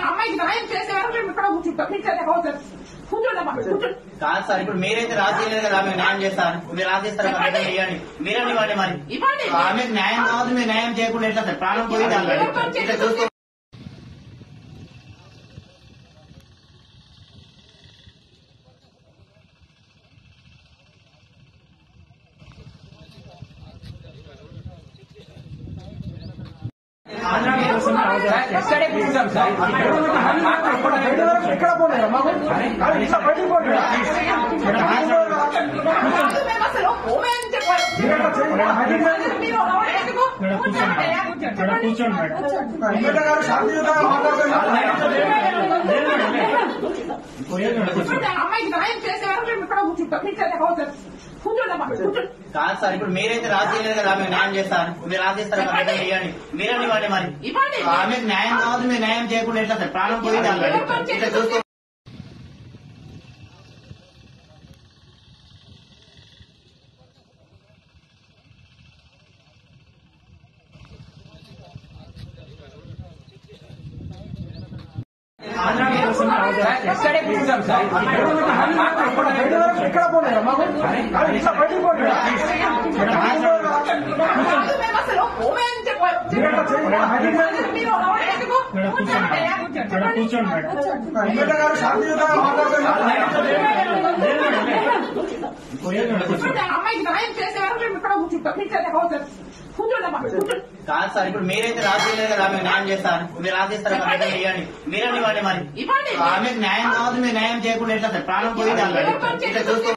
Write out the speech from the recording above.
అమ్మాయికి న్యాయం చేసే వరకు మేము ఇక్కడ కూర్చుంటాం. కాదు సార్, ఇప్పుడు మీరైతే రాజీ లేదు కదా, మీకు న్యాయం చేస్తారు. మీరు రాజేస్తారు ఇవ్వండి, మీరని ఇవ్వండి. మరి మీకు న్యాయం కావద్దు, మీరు న్యాయం చేయకుండా ఎట్లా సార్? ప్రాణం పోయింది ఇట్లా చూస్తూ ఎక్కడ పోలేదు మాకు అమ్మాయికి న్యాయం చేసే వరకు మేము ఇక్కడ కూర్చుంటాం. కాదు సార్, ఇప్పుడు మీరైతే రాజీ లేదు కదా, మీకు న్యాయం చేస్తారు. మీరు రాజేస్తారు ఇవ్వండి, మీరని ఇవ్వండి. మరి మీకు న్యాయం కావద్దు, మీరు న్యాయం చేయకుండా ఎట్లా సార్? ప్రాణం పోయింది ఇట్లా చూస్తూ ఎక్కడ పోలేదు మాకు అమ్మాయికి న్యాయం చేసే వరకు మేము ఇక్కడ కూర్చుంటాం. కాదు సార్, ఇప్పుడు మీరైతే రాజీ లేదు కదా, మీకు న్యాయం చేస్తారు. మీరు రాజేస్తారు ఇవ్వండి, మీరని ఇవ్వండి. మరి మీకు న్యాయం కావద్దు, మీరు న్యాయం చేయకుండా ఎట్లా సార్? ప్రాణం పోయింది ఇట్లా చూస్తూ